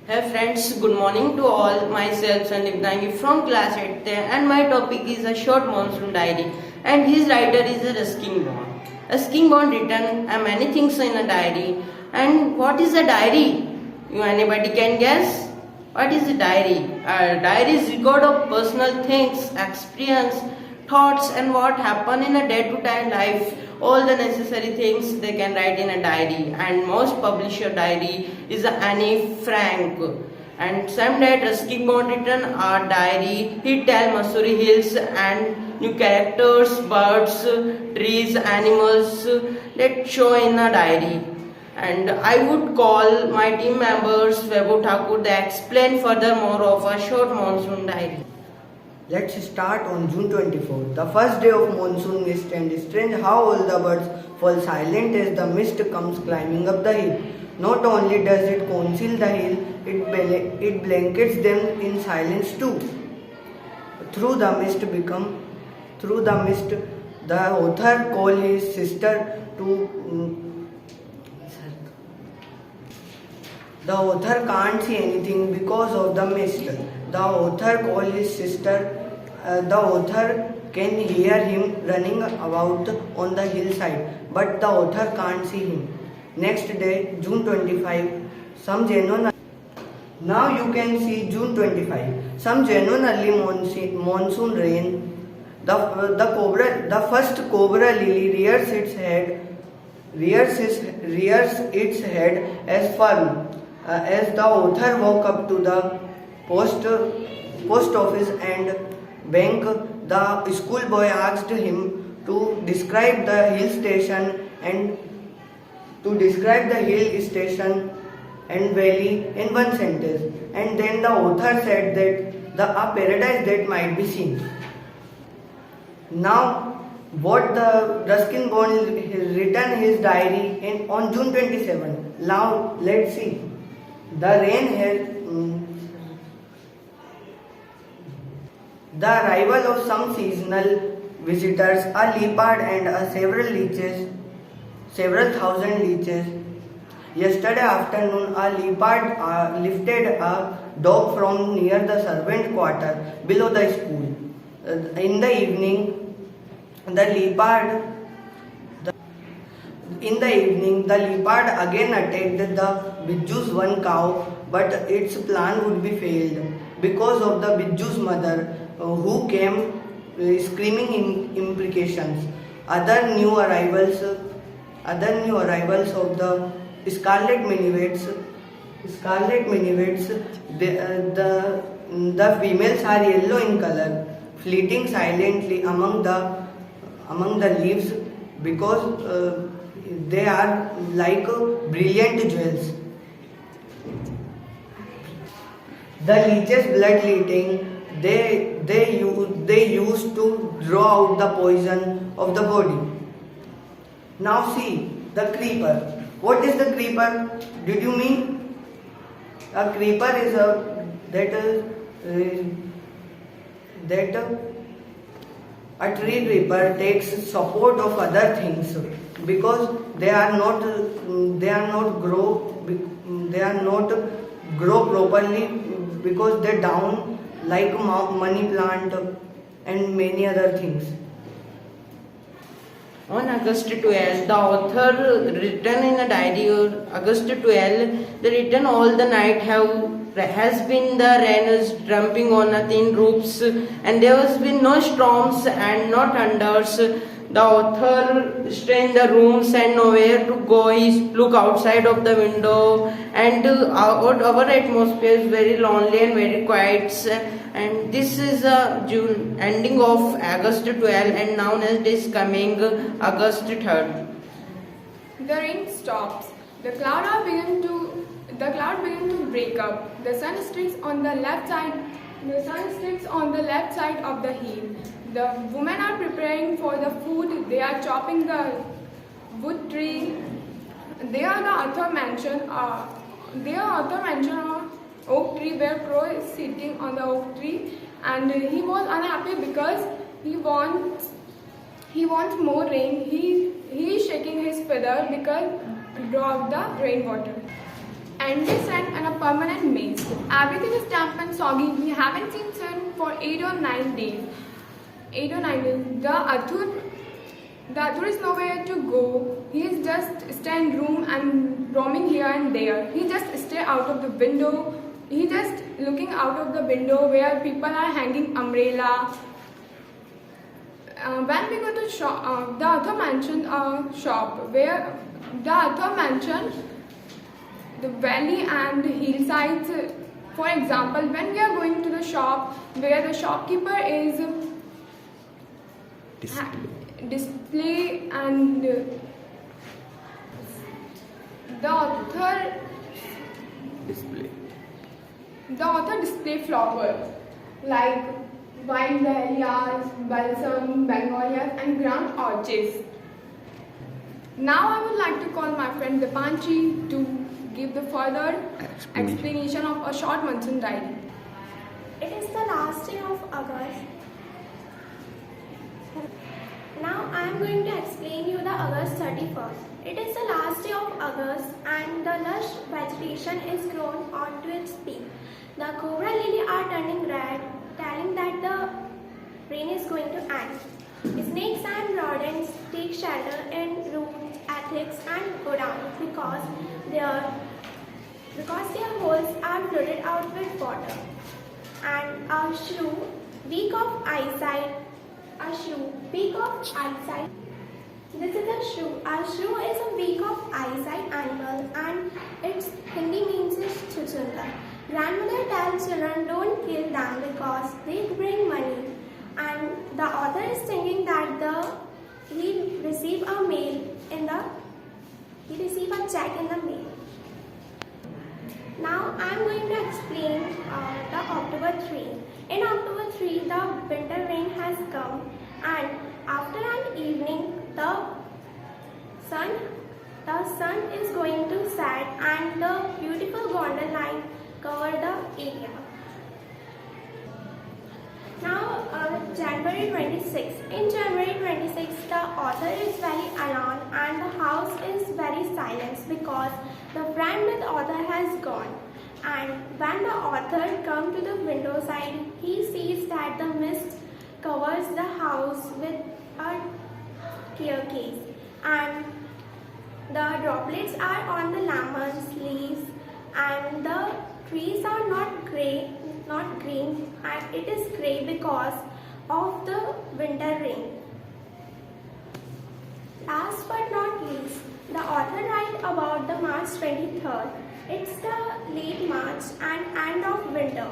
Hey friends, good morning to all. Myself Sandeep Dangi from class 8th and my topic is a short monsoon diary and his writer is a Ruskin Bond. Ruskin Bond written many things in a diary. And what is a diary? Anybody can guess? What is a diary? A diary is record of personal things, experience, thoughts and what happen in a day-to-day life. All the necessary things they can write in a diary, and most publisher diary is Anne Frank. And someday Ruskin Bond written a diary. He tell Missouri hills and new characters, birds, trees, animals that show in a diary. And I would call my team members Vaibhav Thakur. They explain furthermore of a short monsoon diary. Let's start on June 24th, the first day of monsoon mist, and strange how all the birds fall silent as the mist comes climbing up the hill. Not only does it conceal the hill, it blankets them in silence too. Through the mist, the author calls his sister to. The author can't see anything because of the mist. The author calls his sister. The author can hear him running about on the hillside, but the author can't see him. Next day, June 25, some genuine. Now you can see June 25. Some genuine early monsoon rain. The first cobra lily rears its head as firm as the author walked up to the post office and bank. The schoolboy asked him to describe the hill station and valley in one sentence, and then the author said that a paradise that might be seen. Now, what the Ruskin Bond written his diary on June 27. Now, let's see. The arrival of some seasonal visitors, a leopard and several thousand leeches. Yesterday afternoon, a leopard lifted a dog from near the servant quarter below the school. In the evening, the leopard again attacked the Bijju's one cow, but its plan would be failed because of the Bijju's mother, who came screaming imprecations. Other new arrivals of the scarlet minivets. The females are yellow in color, fleeting silently among the leaves because they are like brilliant jewels. The leeches bloodletting, they used to draw out the poison of the body. Now see the creeper. What is the creeper? Did you mean? A creeper is a tree creeper takes support of other things because they are not grow properly because they down like money plant and many other things. On August 12, the author written in a diary on August 12, the written all the night has been the rain is drumming on the thin roofs and there has been no storms and no thunders. The author stay in the rooms and nowhere to go. He look outside of the window and our atmosphere is very lonely and very quiet. And this is June ending of August 12 and now next day is coming August 3rd. The rain stops. The cloud begin to break up. The sun sticks on the left side. Of the hill. The women are preparing for the food. They are chopping the wood tree. They are the author mansion. Oak tree where Crow is sitting on the oak tree, and he was unhappy because he wants more rain. He is shaking his feather because drop the rainwater. endless rain and a permanent mist. Everything is damp and soggy. We haven't seen sun for 8 or 9 days. 8 or 9 days. The Athur is nowhere to go. He is just stay in room and roaming here and there. He just stay out of the window. He just looking out of the window where people are hanging umbrella. When we go to shop, the Athur mentioned a shop where the Athur mentioned the valley and hillsides. For example, when we are going to the shop where the shopkeeper is display and the author display flowers like vine dahlias, balsam, magnolias and grand orchids. Now I would like to call my friend Dipanchi to give the further explanation of a short monsoon diary. It is the last day of August. Now I am going to explain you the August 31st. It is the last day of August and the lush vegetation is grown onto its peak. The cobra lily are turning red, telling that the rain is going to end. Snakes and rodents take shelter in roots, attics and go down because their holes are flooded out with water. And a shrew, weak of eyesight. This is a shrew. A shrew is a weak of eyesight animal and its Hindi means is chuchunda. Grandmother tells children don't kill them because they bring money. And the author is thinking that he receive a check in the mail. Now I am going to explain the October 3. In October 3, the winter rain has come, and after an evening, the sun is going to set, and the beautiful golden light cover the area. Now, January 26. In January 26, the author is very alone and the house is very silent because the friend with author has gone. And when the author comes to the window side, he sees that the mist covers the house with a staircase, and the droplets are on the lemons leaves, and the trees are not green, and it is grey because of the winter rain. Last but not least, the author writes about the March 23rd. It's the late March and end of winter.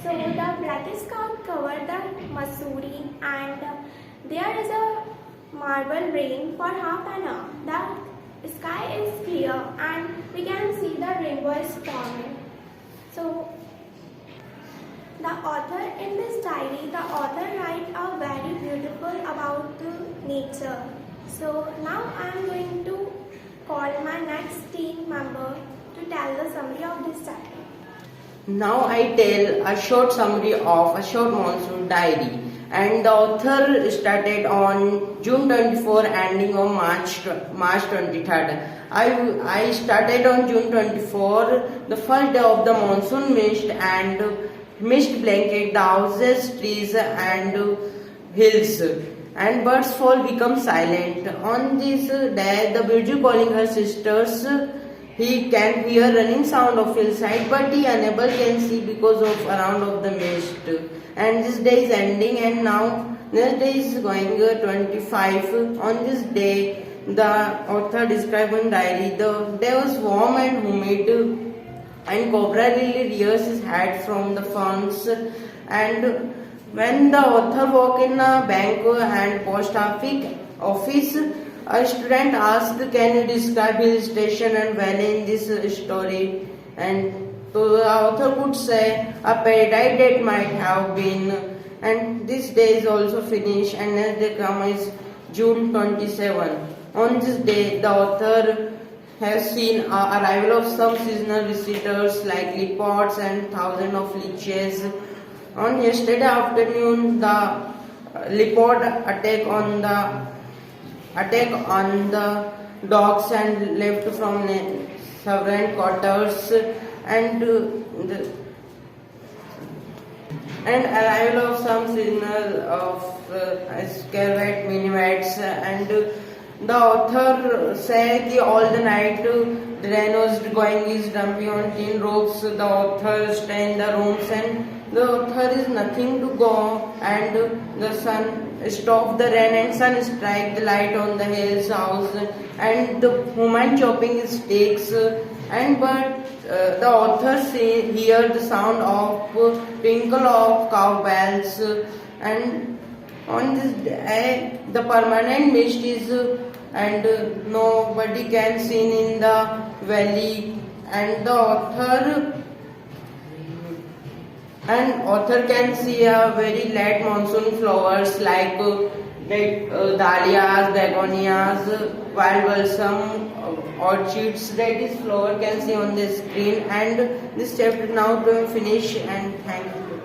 So the blackish cloud covered the Mussoorie, and there is a marble rain for half an hour. The sky is clear and we can see the rainbow is forming. So the author in this diary, the author writes a very beautiful about the nature. So now I am going to call my next team member to tell the summary of this chapter. Now I tell a short summary of a short monsoon diary. And the author started on June 24, ending on March 23rd. I started on June 24, the first day of the monsoon mist, and mist blanket the houses, trees and hills, and birds fall become silent. On this day, the Birju calling her sisters. He can hear running sound of hillside, but he unable can see because of around of the mist. And this day is ending, and now next day is going 25. On this day, the author described in diary, the day was warm and humid, and cobra lily rears his head from the ferns. And when the author walked in a bank and post office, a student asked, "Can you describe hill station and valley in this story?" And so the author could say, "A paradise that might have been." And this day is also finished, and next day come is June 27. On this day, the author has seen arrival of some seasonal visitors like leopards and thousands of leeches. On yesterday afternoon, the leopard attack on the dogs and left from sovereign quarters and arrival of some signal of scarlet minutes and the author said the all the night the rain was going is dumping on tin ropes. The author stay in the rooms and the author is nothing to go and the sun stop the rain and sun strike the light on the his house and the woman chopping his sticks and but the author say hear the sound of tinkle of cowbells and on this day the permanent mist is and nobody can seen in the valley and the author can see a very late monsoon flowers like dahlias, begonias, wild balsam, orchids. That is flower can see on the screen and this chapter now to finish and thank you.